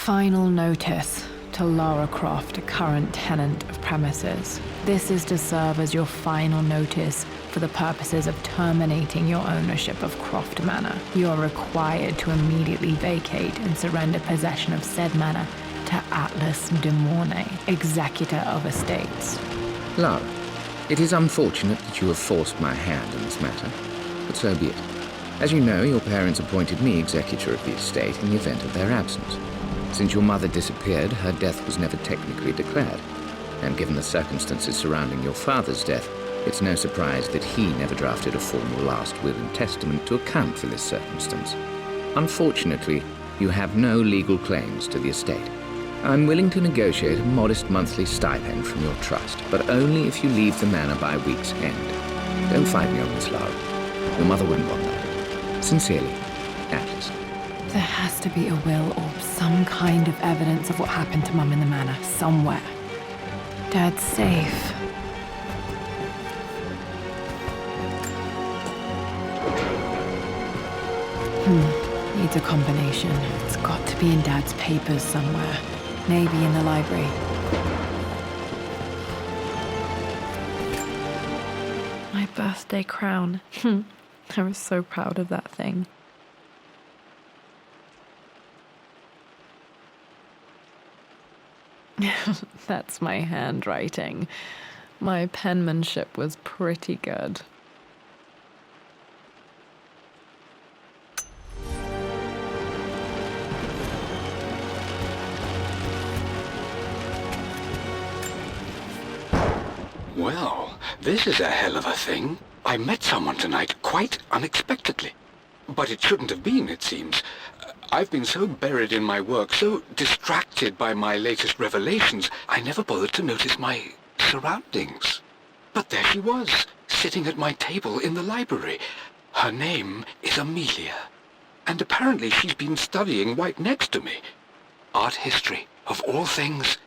Final notice to Lara Croft, a current tenant of premises. This is to serve as your final notice for the purposes of terminating your ownership of Croft Manor. You are required to immediately vacate and surrender possession of said manor to Atlas de Mornay, executor of estates. Lara, it is unfortunate that you have forced my hand in this matter, but so be it. As you know, your parents appointed me executor of the estate in the event of their absence. Since your mother disappeared, her death was never technically declared. And given the circumstances surrounding your father's death, it's no surprise that he never drafted a formal last will and testament to account for this circumstance. Unfortunately, you have no legal claims to the estate. I'm willing to negotiate a modest monthly stipend from your trust, but only if you leave the manor by week's end. Don't fight me on this, Lara. Your mother wouldn't want that. Sincerely, Atlas. There has to be a will or some kind of evidence of what happened to Mum in the manor, somewhere. Dad's safe. Needs a combination. It's got to be in Dad's papers somewhere. Maybe in the library. My birthday crown. I was so proud of that thing. That's my handwriting. My penmanship was pretty good. Well, this is a hell of a thing. I met someone tonight quite unexpectedly. But it shouldn't have been, it seems. I've been so buried in my work, so distracted by my latest revelations, I never bothered to notice my surroundings. But there she was, sitting at my table in the library. Her name is Amelia. And apparently she's been studying right next to me. Art history, of all things.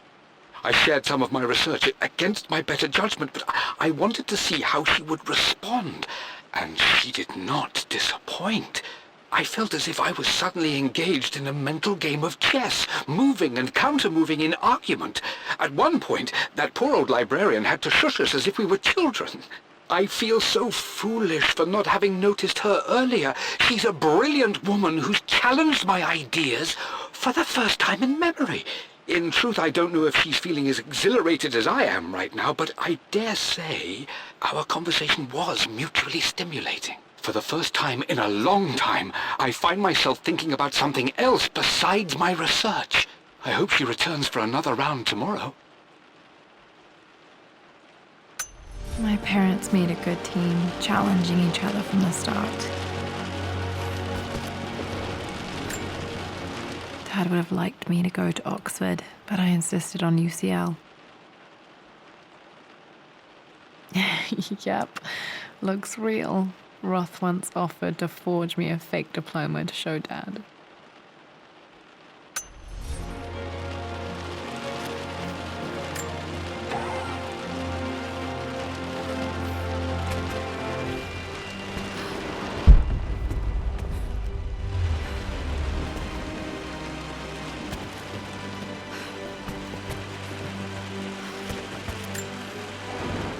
I shared some of my research against my better judgment, but I wanted to see how she would respond. And she did not disappoint. I felt as if I was suddenly engaged in a mental game of chess, moving and counter-moving in argument. At one point, that poor old librarian had to shush us as if we were children. I feel so foolish for not having noticed her earlier. She's a brilliant woman who's challenged my ideas for the first time in memory. In truth, I don't know if she's feeling as exhilarated as I am right now, but I dare say our conversation was mutually stimulating. For the first time in a long time, I find myself thinking about something else besides my research. I hope she returns for another round tomorrow. My parents made a good team, challenging each other from the start. Dad would have liked me to go to Oxford, but I insisted on UCL. Yep, looks real. Roth once offered to forge me a fake diploma to show Dad.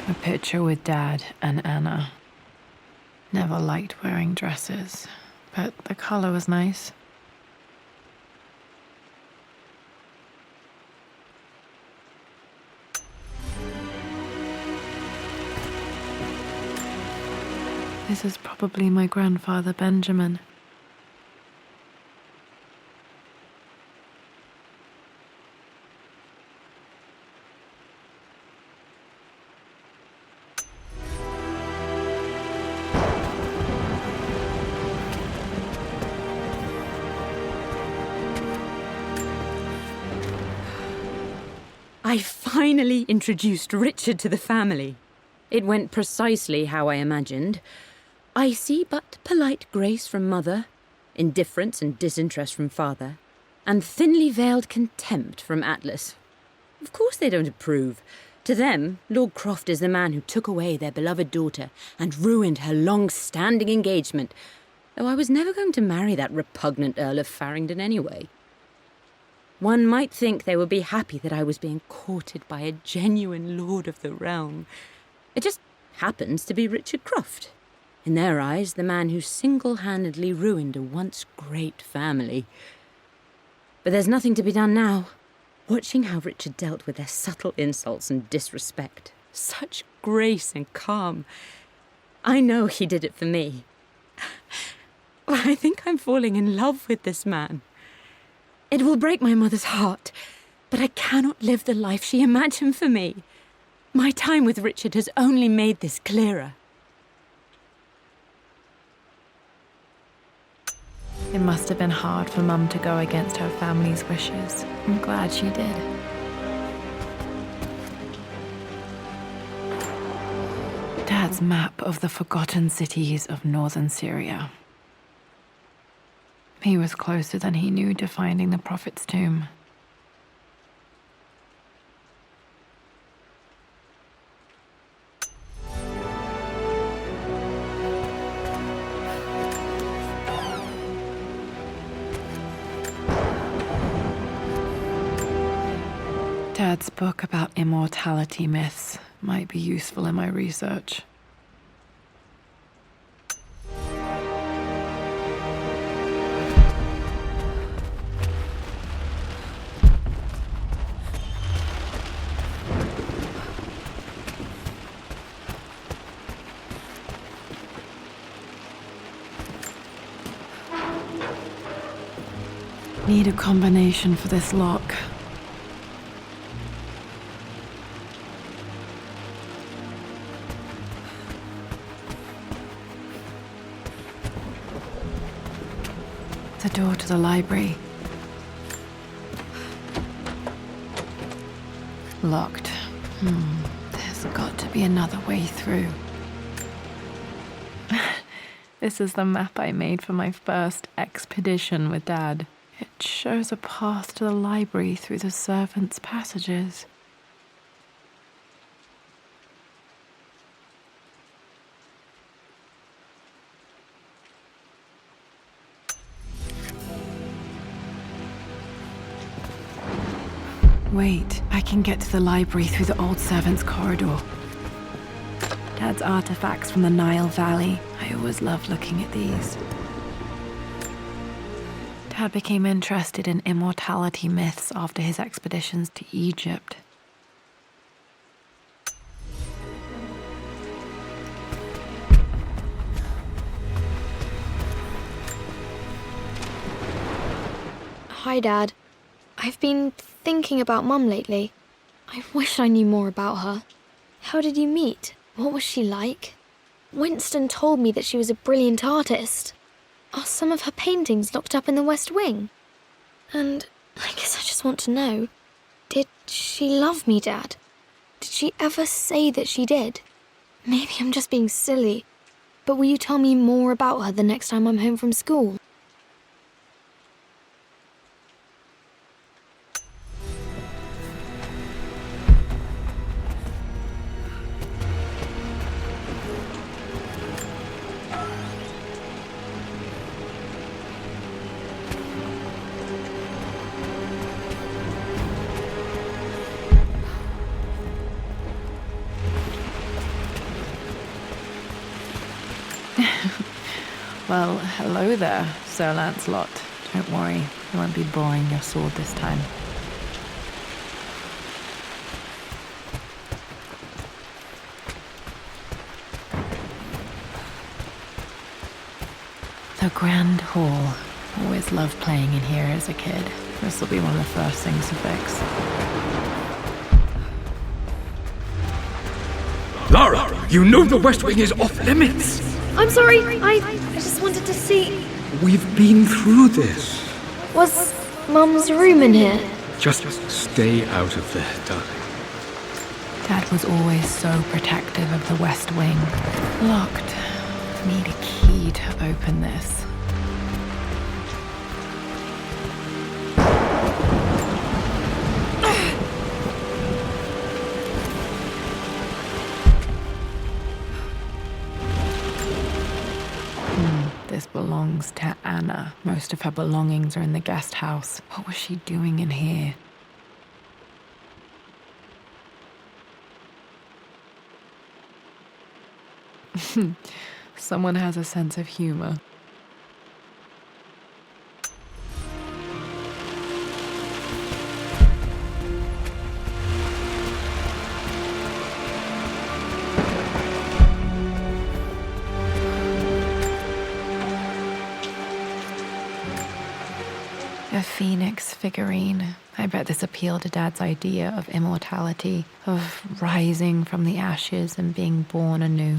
A picture with Dad and Anna. Never liked wearing dresses, but the color was nice. This is probably my grandfather, Benjamin. I finally introduced Richard to the family. It went precisely how I imagined. Icy but polite grace from mother, indifference and disinterest from father, and thinly veiled contempt from Atlas. Of course they don't approve. To them, Lord Croft is the man who took away their beloved daughter and ruined her long-standing engagement, though I was never going to marry that repugnant Earl of Farringdon anyway. One might think they would be happy that I was being courted by a genuine lord of the realm. It just happens to be Richard Croft. In their eyes, the man who single-handedly ruined a once great family. But there's nothing to be done now. Watching how Richard dealt with their subtle insults and disrespect. Such grace and calm. I know he did it for me. I think I'm falling in love with this man. It will break my mother's heart, but I cannot live the life she imagined for me. My time with Richard has only made this clearer. It must have been hard for Mum to go against her family's wishes. I'm glad she did. Dad's map of the forgotten cities of northern Syria. He was closer than he knew to finding the Prophet's tomb. Dad's book about immortality myths might be useful in my research. Need a combination for this lock. The door to the library. Locked. There's got to be another way through. This is the map I made for my first expedition with Dad. It shows a path to the library through the servants' passages. Wait, I can get to the library through the old servants' corridor. Dad's artifacts from the Nile Valley. I always loved looking at these. Dad became interested in immortality myths after his expeditions to Egypt. Hi, Dad. I've been thinking about Mum lately. I wish I knew more about her. How did you meet? What was she like? Winston told me that she was a brilliant artist. Are some of her paintings locked up in the West Wing? And I guess I just want to know, did she love me, Dad? Did she ever say that she did? Maybe I'm just being silly, but will you tell me more about her the next time I'm home from school? Well, hello there, Sir Lancelot. Don't worry, I won't be boring your sword this time. The Grand Hall. Always loved playing in here as a kid. This will be one of the first things to fix. Lara, you know the West Wing is off limits. I'm sorry, I just wanted to see... We've been through this. Was Mum's room in here? Just stay out of there, darling. Dad was always so protective of the West Wing. Locked. Need a key to open this. This belongs belongs to Anna. Most of her belongings are in the guest house. What was she doing in here? Someone has a sense of humor. A phoenix figurine. I bet this appealed to Dad's idea of immortality, of rising from the ashes and being born anew.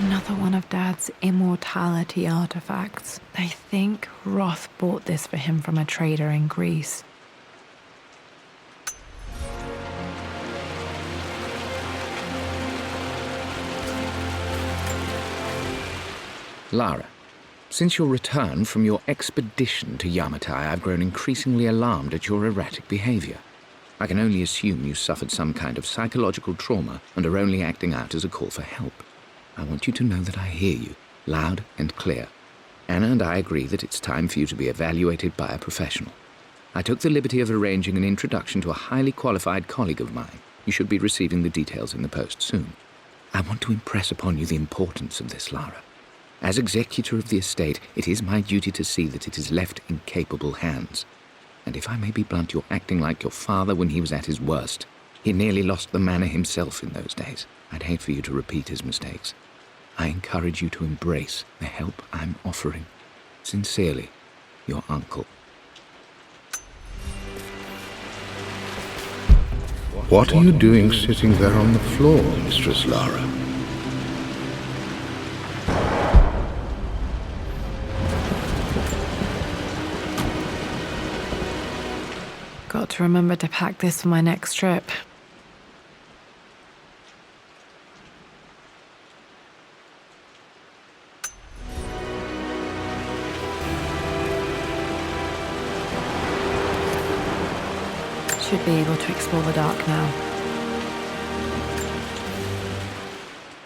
Another one of Dad's immortality artifacts. I think Roth bought this for him from a trader in Greece. Lara, since your return from your expedition to Yamatai, I've grown increasingly alarmed at your erratic behavior. I can only assume you suffered some kind of psychological trauma and are only acting out as a call for help. I want you to know that I hear you, loud and clear. Anna and I agree that it's time for you to be evaluated by a professional. I took the liberty of arranging an introduction to a highly qualified colleague of mine. You should be receiving the details in the post soon. I want to impress upon you the importance of this, Lara. As executor of the estate, it is my duty to see that it is left in capable hands. And if I may be blunt, you're acting like your father when he was at his worst. He nearly lost the manor himself in those days. I'd hate for you to repeat his mistakes. I encourage you to embrace the help I'm offering. Sincerely, your uncle. What are you doing sitting there on the floor, Mistress Lara? Got to remember to pack this for my next trip. Should be able to explore the dark now.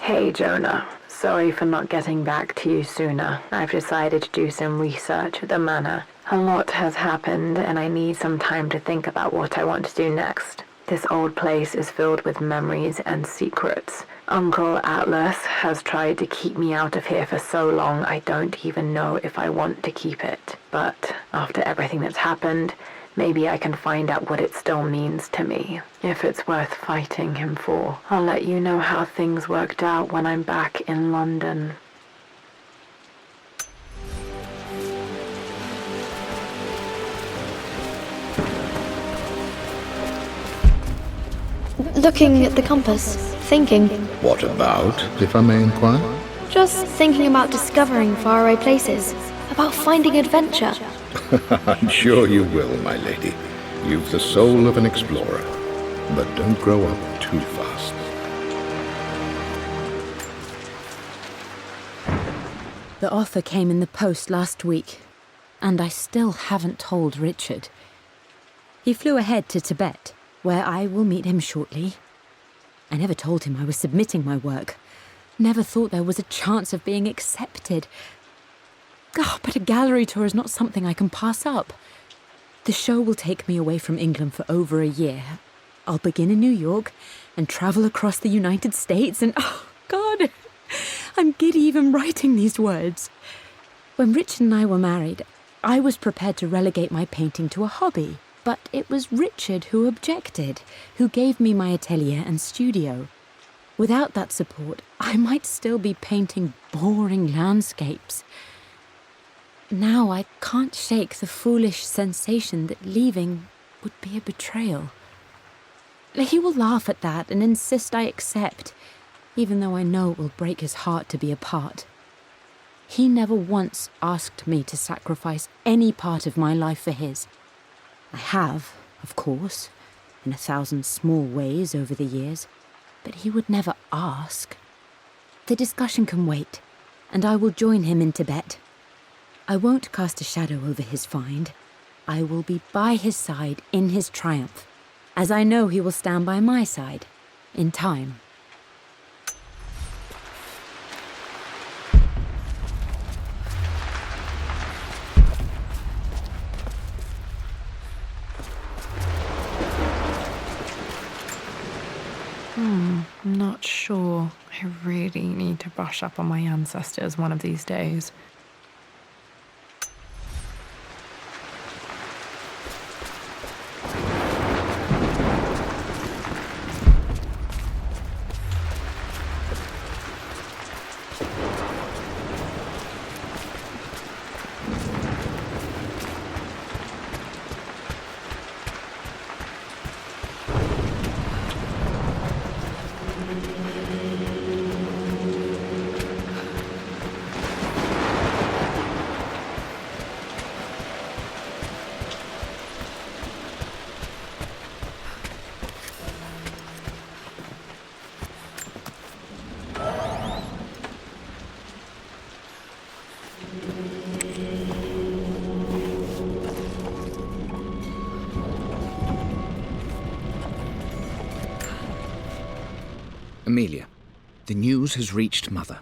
Hey, Jonah. Sorry for not getting back to you sooner. I've decided to do some research at the manor. A lot has happened, and I need some time to think about what I want to do next. This old place is filled with memories and secrets. Uncle Atlas has tried to keep me out of here for so long, I don't even know if I want to keep it. But after everything that's happened, maybe I can find out what it still means to me, if it's worth fighting him for. I'll let you know how things worked out when I'm back in London. Looking at the compass, thinking. What about, if I may inquire? Just thinking about discovering faraway places, about finding adventure. I'm sure you will, my lady. You've the soul of an explorer. But don't grow up too fast. The offer came in the post last week, and I still haven't told Richard. He flew ahead to Tibet, where I will meet him shortly. I never told him I was submitting my work. Never thought there was a chance of being accepted. Oh, but a gallery tour is not something I can pass up. The show will take me away from England for over a year. I'll begin in New York and travel across the United States and, oh, God, I'm giddy even writing these words. When Richard and I were married, I was prepared to relegate my painting to a hobby. But it was Richard who objected, who gave me my atelier and studio. Without that support, I might still be painting boring landscapes. now I can't shake the foolish sensation that leaving would be a betrayal. He will laugh at that and insist I accept, even though I know it will break his heart to be apart. He never once asked me to sacrifice any part of my life for his. I have, of course, in 1,000 small ways over the years, but he would never ask. The discussion can wait, and I will join him in Tibet. I won't cast a shadow over his find. I will be by his side in his triumph, as I know he will stand by my side, in time. I'm not sure. I really need to brush up on my ancestors one of these days. Amelia, the news has reached Mother.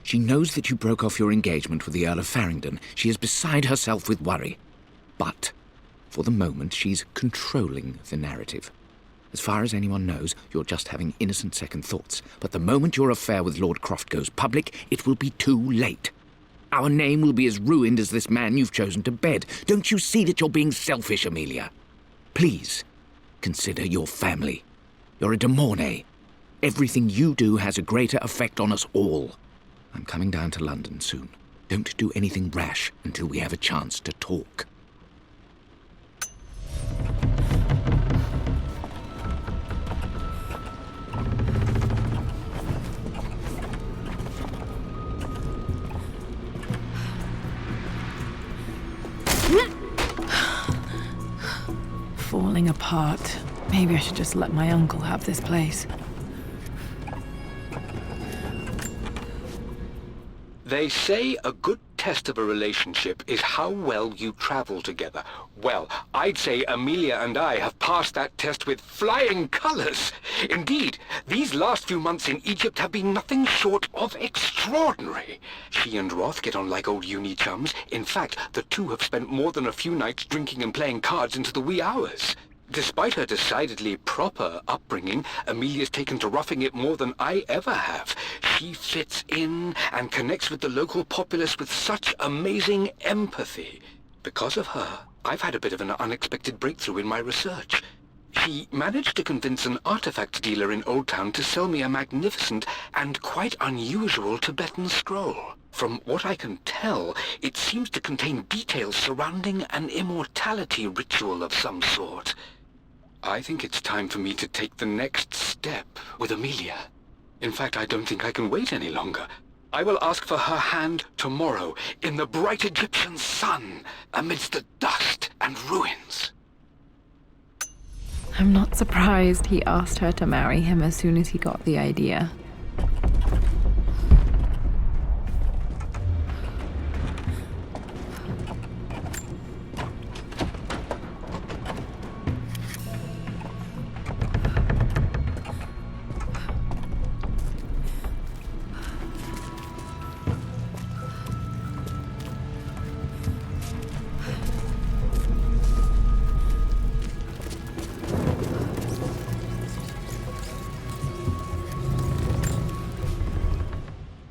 She knows that you broke off your engagement with the Earl of Farringdon. She is beside herself with worry. But, for the moment, she's controlling the narrative. As far as anyone knows, you're just having innocent second thoughts. But the moment your affair with Lord Croft goes public, it will be too late. Our name will be as ruined as this man you've chosen to bed. Don't you see that you're being selfish, Amelia? Please, consider your family. You're a de Mornay. Everything you do has a greater effect on us all. I'm coming down to London soon. Don't do anything rash until we have a chance to talk. Falling apart. Maybe I should just let my uncle have this place. They say a good test of a relationship is how well you travel together. Well, I'd say Amelia and I have passed that test with flying colors. Indeed, these last few months in Egypt have been nothing short of extraordinary. She and Roth get on like old uni chums. In fact, the two have spent more than a few nights drinking and playing cards into the wee hours. Despite her decidedly proper upbringing, Amelia's taken to roughing it more than I ever have. She fits in and connects with the local populace with such amazing empathy. Because of her, I've had a bit of an unexpected breakthrough in my research. She managed to convince an artifact dealer in Old Town to sell me a magnificent and quite unusual Tibetan scroll. From what I can tell, it seems to contain details surrounding an immortality ritual of some sort. I think it's time for me to take the next step with Amelia. In fact, I don't think I can wait any longer. I will ask for her hand tomorrow in the bright Egyptian sun amidst the dust and ruins. I'm not surprised he asked her to marry him as soon as he got the idea.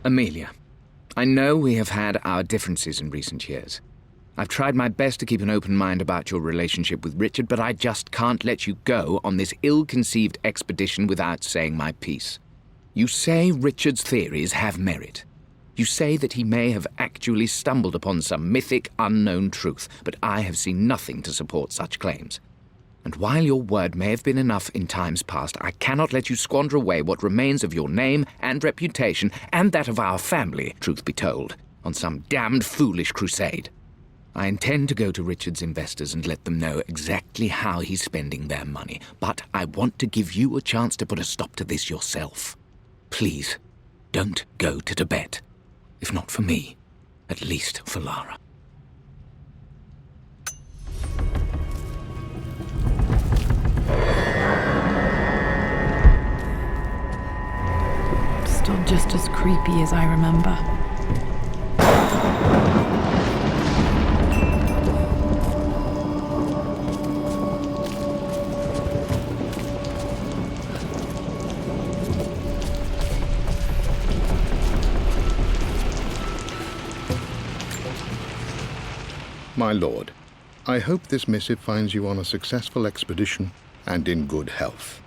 Amelia, I know we have had our differences in recent years. I've tried my best to keep an open mind about your relationship with Richard, but I just can't let you go on this ill-conceived expedition without saying my piece. You say Richard's theories have merit. You say that he may have actually stumbled upon some mythic, unknown truth, but I have seen nothing to support such claims. And while your word may have been enough in times past, I cannot let you squander away what remains of your name and reputation, and that of our family, truth be told, on some damned foolish crusade. I intend to go to Richard's investors and let them know exactly how he's spending their money, but I want to give you a chance to put a stop to this yourself. Please, don't go to Tibet. If not for me, at least for Lara. Still just as creepy as I remember. My lord, I hope this missive finds you on a successful expedition and in good health.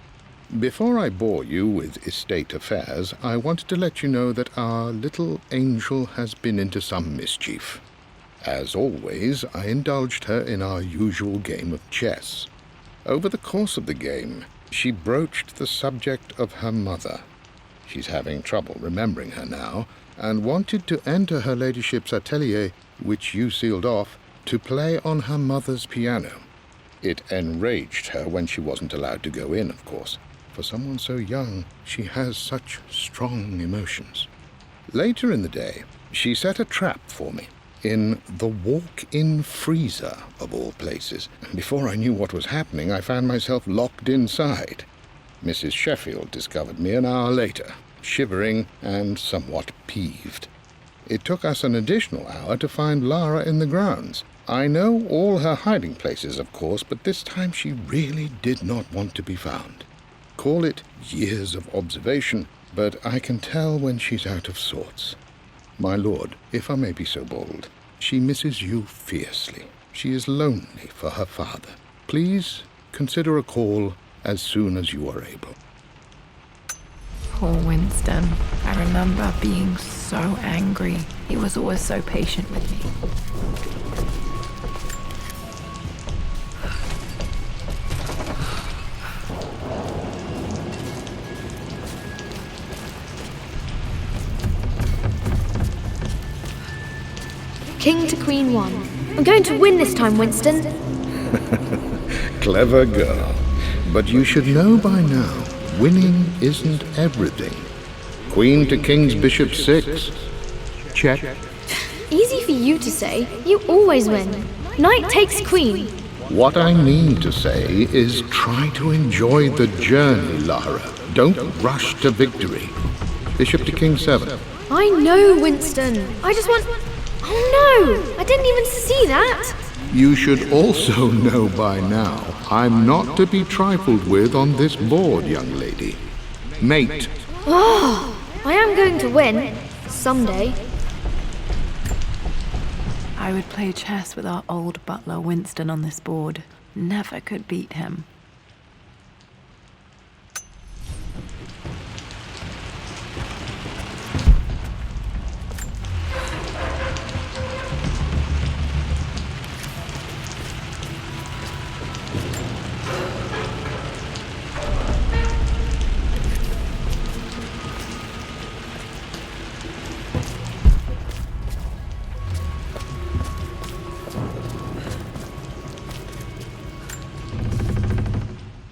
Before I bore you with estate affairs, I wanted to let you know that our little angel has been into some mischief. As always, I indulged her in our usual game of chess. Over the course of the game, she broached the subject of her mother. She's having trouble remembering her now, and wanted to enter her ladyship's atelier, which you sealed off, to play on her mother's piano. It enraged her when she wasn't allowed to go in, of course. For someone so young, she has such strong emotions. Later in the day, she set a trap for me in the walk-in freezer, of all places. And before I knew what was happening, I found myself locked inside. Mrs. Sheffield discovered me an hour later, shivering and somewhat peeved. It took us an additional hour to find Lara in the grounds. I know all her hiding places, of course, but this time she really did not want to be found. Call it years of observation, but I can tell when she's out of sorts. My lord, if I may be so bold, she misses you fiercely. She is lonely for her father. Please consider a call as soon as you are able. Poor Winston. I remember being so angry. He was always so patient with me. King to Queen 1. I'm going to win this time, Winston. Clever girl. But you should know by now, winning isn't everything. Queen to King's Bishop 6. Check. Easy for you to say. You always win. Knight takes Queen. What I mean to say is try to enjoy the journey, Lara. Don't rush to victory. Bishop to King 7. I know, Winston. I just want... Oh no! I didn't even see that! You should also know by now, I'm not to be trifled with on this board, young lady. Mate. Oh, I am going to win. Someday. I would play chess with our old butler Winston on this board. Never could beat him.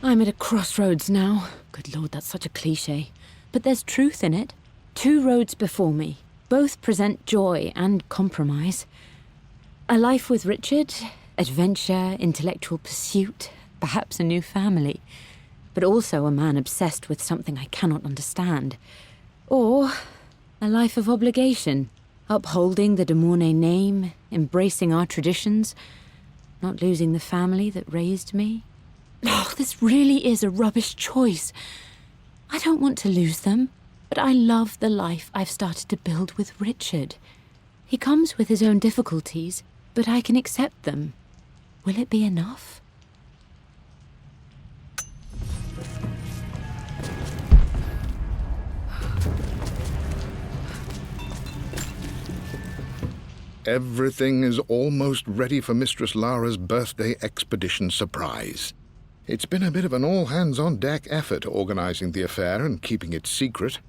I'm at a crossroads now. Good Lord, that's such a cliché. But there's truth in it. 2 roads before me. Both present joy and compromise. A life with Richard, adventure, intellectual pursuit, perhaps a new family. But also a man obsessed with something I cannot understand. Or a life of obligation, upholding the de Mornay name, embracing our traditions, not losing the family that raised me. Oh, this really is a rubbish choice. I don't want to lose them, but I love the life I've started to build with Richard. He comes with his own difficulties, but I can accept them. Will it be enough? Everything is almost ready for Mistress Lara's birthday expedition surprise. It's been a bit of an all-hands-on-deck effort organizing the affair and keeping it secret.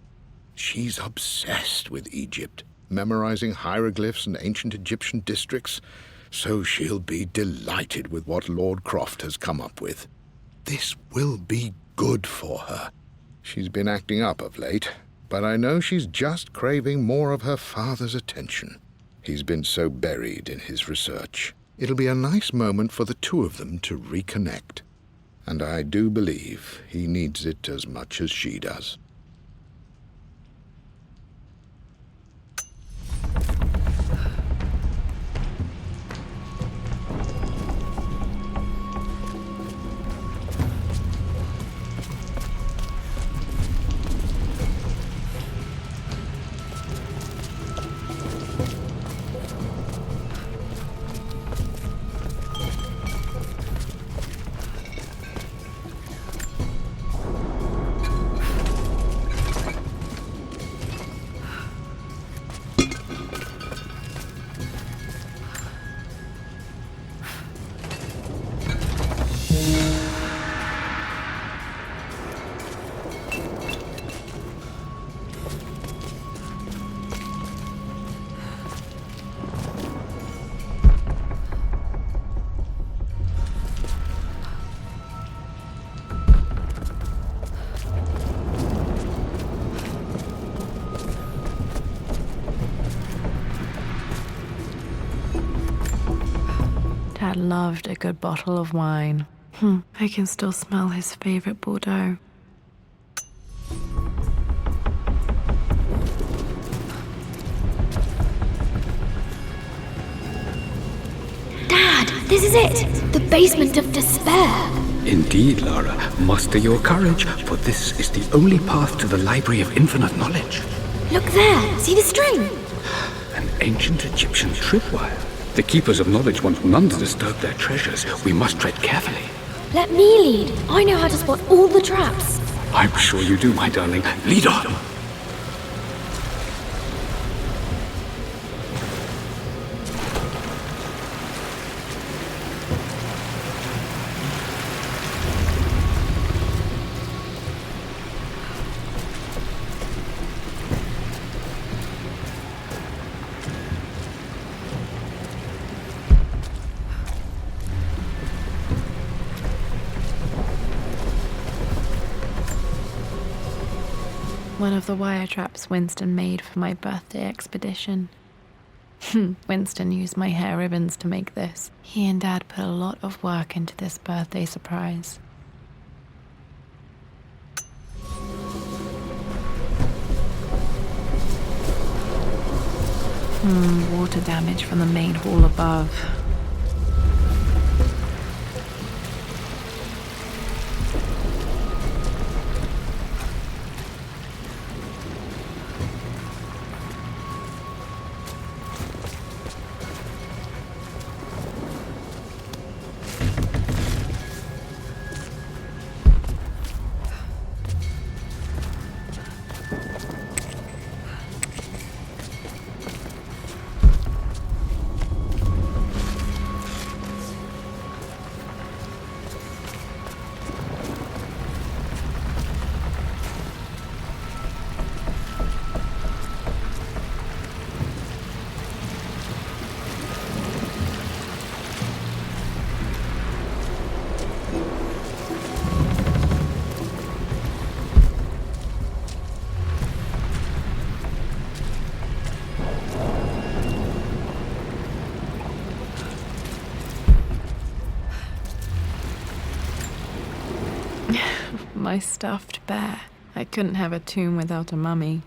She's obsessed with Egypt, memorizing hieroglyphs and ancient Egyptian districts, so she'll be delighted with what Lord Croft has come up with. This will be good for her. She's been acting up of late, but I know she's just craving more of her father's attention. He's been so buried in his research. It'll be a nice moment for the two of them to reconnect. And I do believe he needs it as much as she does. Dad loved a good bottle of wine. I can still smell his favorite Bordeaux. Dad, this is it! The basement of despair! Indeed, Lara. Muster your courage, for this is the only path to the Library of Infinite Knowledge. Look there! See the string? An ancient Egyptian tripwire. The Keepers of Knowledge want none to disturb their treasures. We must tread carefully. Let me lead. I know how to spot all the traps. I'm sure you do, my darling. Lead on! One of the wire traps Winston made for my birthday expedition. Winston used my hair ribbons to make this. He and Dad put a lot of work into this birthday surprise. Water damage from the main hall above. My stuffed bear. I couldn't have a tomb without a mummy.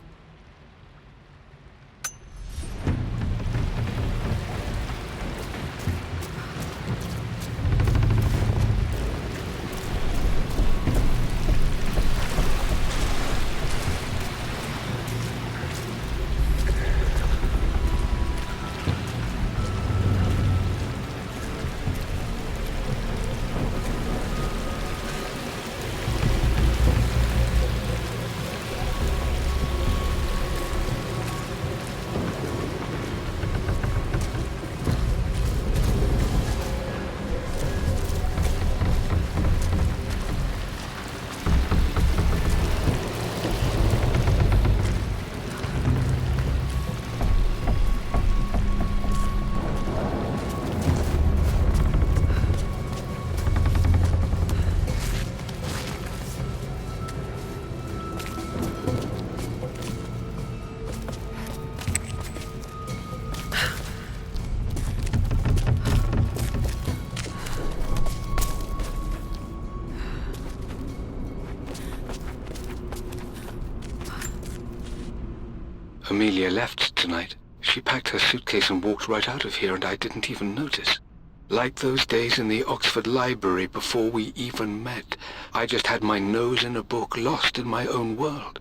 Amelia left tonight. She packed her suitcase and walked right out of here, and I didn't even notice. Like those days in the Oxford Library before we even met. I just had my nose in a book, lost in my own world.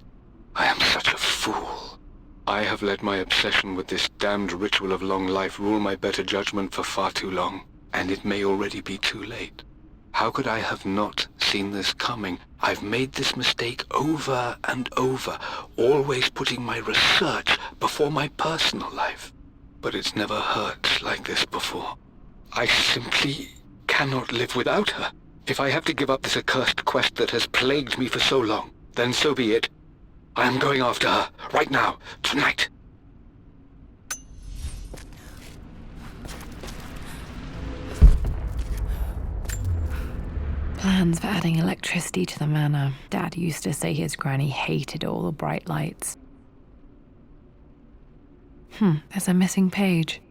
I am such a fool. I have let my obsession with this damned ritual of long life rule my better judgment for far too long, and it may already be too late. How could I have not seen this coming? I've made this mistake over and over, always putting my research before my personal life. But it's never hurt like this before. I simply cannot live without her. If I have to give up this accursed quest that has plagued me for so long, then so be it. I am going after her, right now, tonight. Plans for adding electricity to the manor. Dad used to say his granny hated all the bright lights. There's a missing page.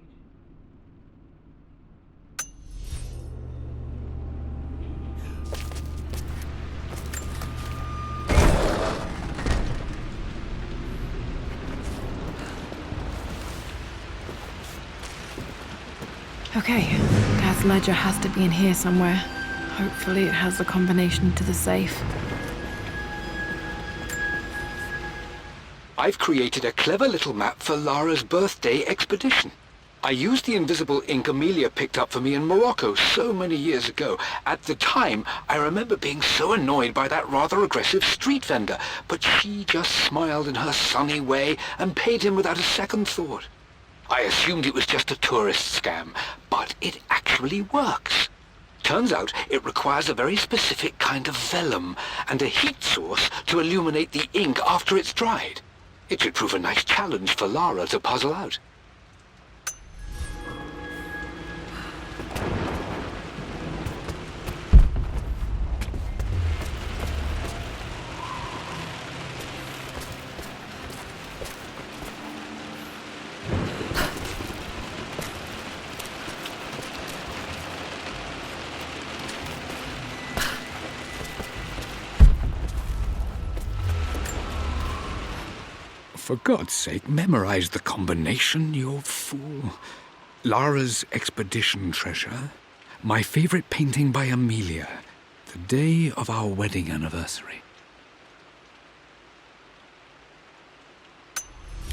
Okay, Dad's ledger has to be in here somewhere. Hopefully it has the combination to the safe. I've created a clever little map for Lara's birthday expedition. I used the invisible ink Amelia picked up for me in Morocco so many years ago. At the time, I remember being so annoyed by that rather aggressive street vendor, but she just smiled in her sunny way and paid him without a second thought. I assumed it was just a tourist scam, but it actually works. Turns out it requires a very specific kind of vellum and a heat source to illuminate the ink after it's dried. It should prove a nice challenge for Lara to puzzle out. For God's sake, memorize the combination, you fool. Lara's expedition treasure, my favorite painting by Amelia, the day of our wedding anniversary.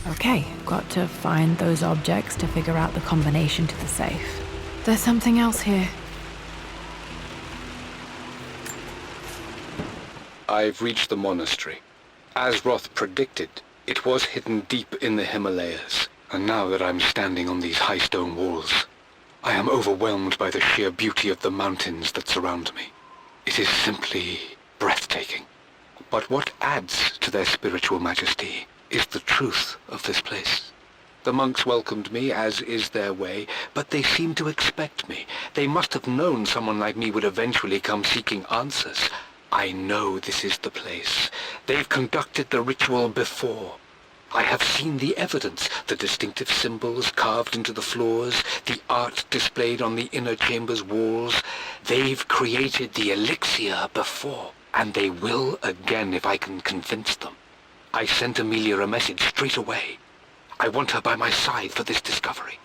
Okay, got to find those objects to figure out the combination to the safe. There's something else here. I've reached the monastery. As Roth predicted, it was hidden deep in the Himalayas, and now that I'm standing on these high stone walls, I am overwhelmed by the sheer beauty of the mountains that surround me. It is simply breathtaking. But what adds to their spiritual majesty is the truth of this place. The monks welcomed me, as is their way, but they seemed to expect me. They must have known someone like me would eventually come seeking answers. I know this is the place. They've conducted the ritual before. I have seen the evidence, the distinctive symbols carved into the floors, the art displayed on the inner chamber's walls. They've created the elixir before, and they will again if I can convince them. I sent Amelia a message straight away. I want her by my side for this discovery.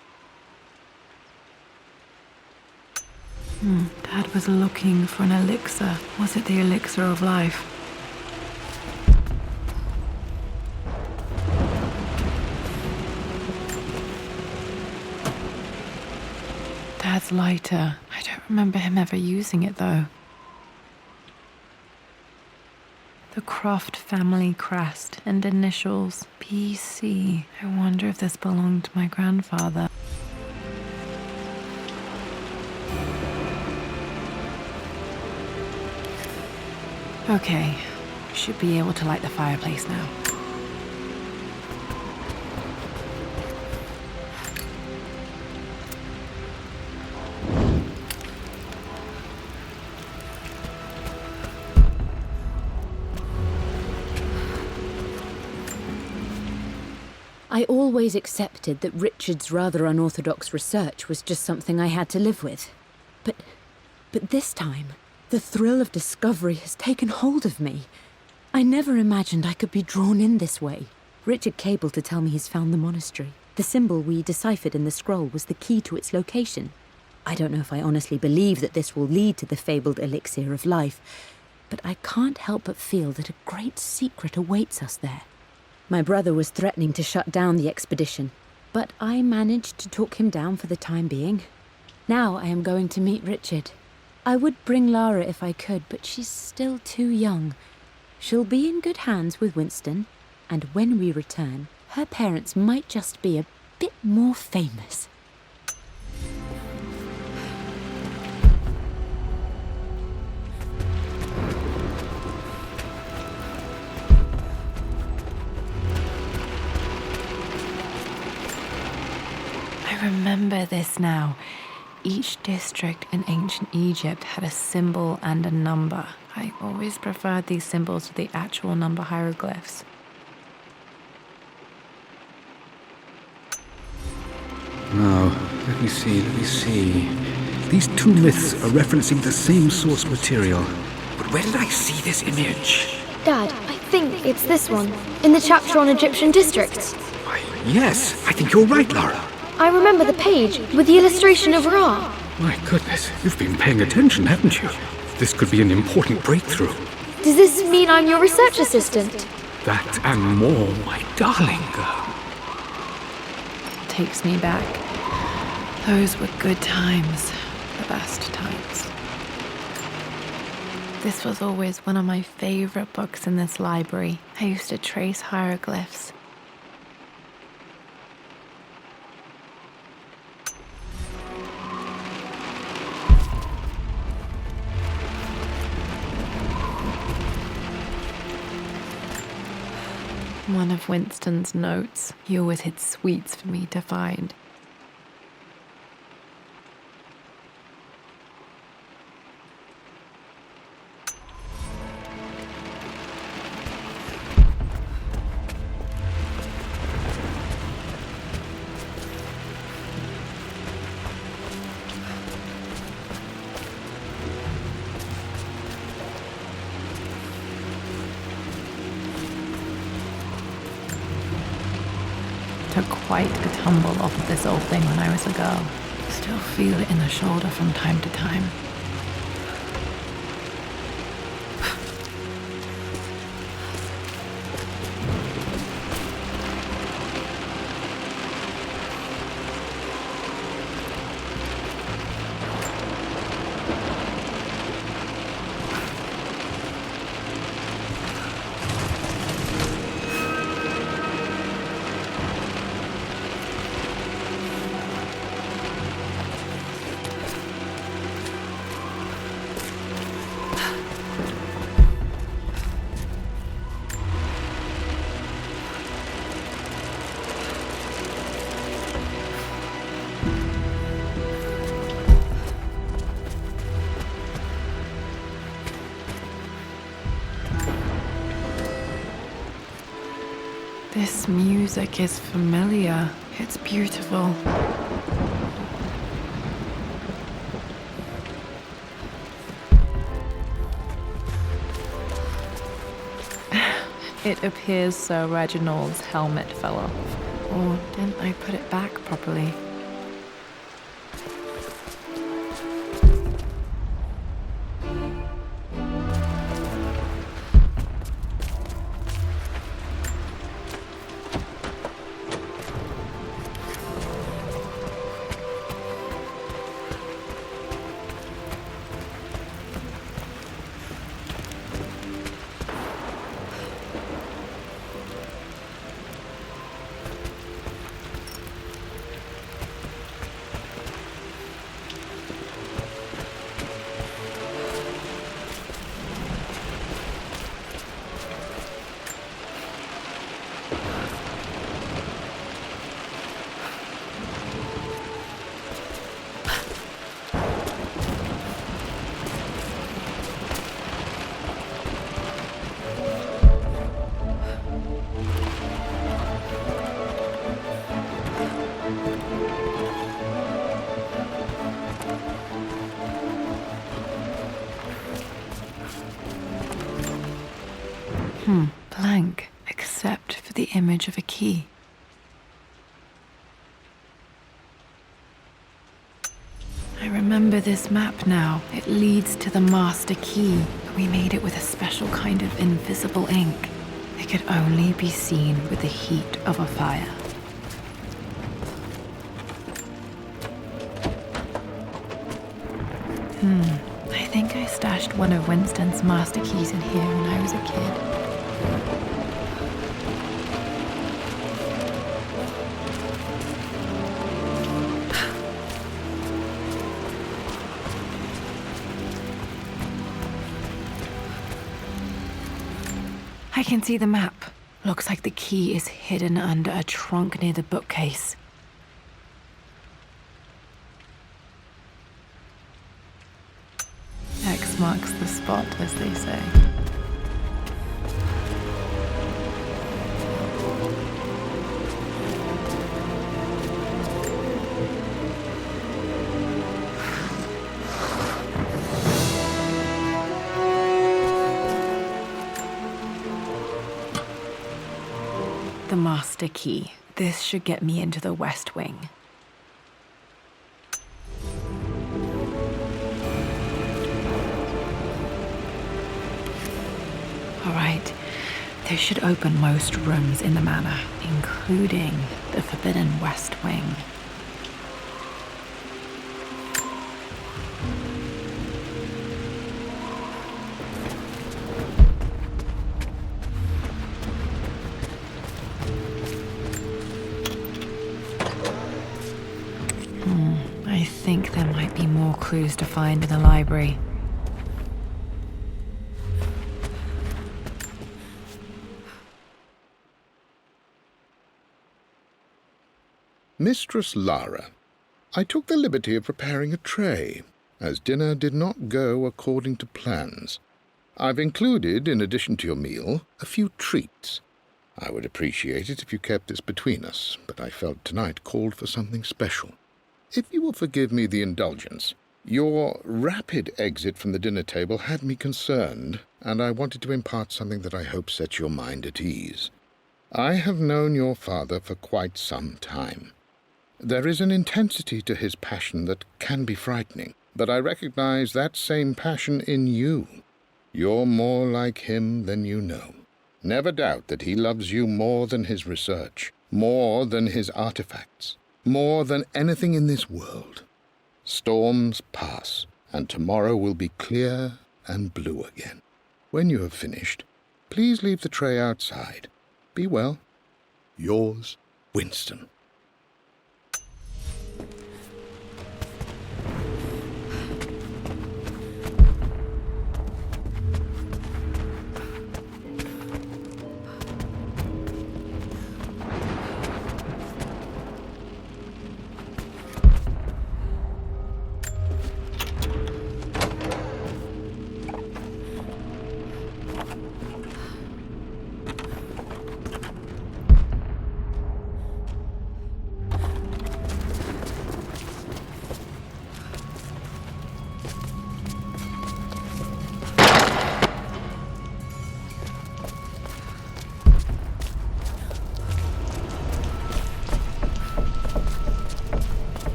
Dad was looking for an elixir. Was it the elixir of life? Dad's lighter. I don't remember him ever using it, though. The Croft family crest and initials BC. I wonder if this belonged to my grandfather. Okay, should be able to light the fireplace now. I always accepted that Richard's rather unorthodox research was just something I had to live with. But this time, the thrill of discovery has taken hold of me. I never imagined I could be drawn in this way. Richard cabled to tell me he's found the monastery. The symbol we deciphered in the scroll was the key to its location. I don't know if I honestly believe that this will lead to the fabled elixir of life, but I can't help but feel that a great secret awaits us there. My brother was threatening to shut down the expedition, but I managed to talk him down for the time being. Now I am going to meet Richard. I would bring Lara if I could, but she's still too young. She'll be in good hands with Winston, and when we return, her parents might just be a bit more famous. I remember this now. Each district in ancient Egypt had a symbol and a number. I always preferred these symbols to the actual number hieroglyphs. Now, let me see. These two myths are referencing the same source material. But where did I see this image? Dad, I think it's this one, in the chapter on Egyptian districts. Why, yes, I think you're right, Lara. I remember the page with the illustration of Ra. My goodness, you've been paying attention, haven't you? This could be an important breakthrough. Does this mean I'm your research assistant? That and more, my darling girl. Takes me back. Those were good times. The best times. This was always one of my favorite books in this library. I used to trace hieroglyphs. One of Winston's notes. He always hid sweets for me to find. Took quite a tumble off of this old thing when I was a girl. Still feel it in the shoulder from time to time. This music is familiar. It's beautiful. It appears Sir Reginald's helmet fell off. Or didn't I put it back properly? Blank. except for the image of a key. I remember this map now. It leads to the master key. We made it with a special kind of invisible ink. It could only be seen with the heat of a fire. I think I stashed one of Winston's master keys in here when I was a kid. I can see the map. Looks like the key is hidden under a trunk near the bookcase. X marks the spot, as they say. The master key. This should get me into the West Wing. All right, this should open most rooms in the manor, including the Forbidden West Wing. I think there might be more clues to find in the library. Mistress Lara, I took the liberty of preparing a tray, as dinner did not go according to plans. I've included, in addition to your meal, a few treats. I would appreciate it if you kept this between us, but I felt tonight called for something special. If you will forgive me the indulgence, your rapid exit from the dinner table had me concerned, and I wanted to impart something that I hope sets your mind at ease. I have known your father for quite some time. There is an intensity to his passion that can be frightening, but I recognize that same passion in you. You're more like him than you know. Never doubt that he loves you more than his research, more than his artifacts, more than anything in this world. Storms pass, and tomorrow will be clear and blue again. When you have finished, please leave the tray outside. Be well. Yours, Winston.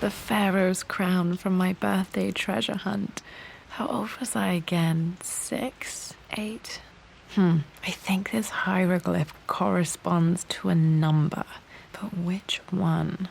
The Pharaoh's crown from my birthday treasure hunt. How old was I again? 6? 8? I think this hieroglyph corresponds to a number, but which one?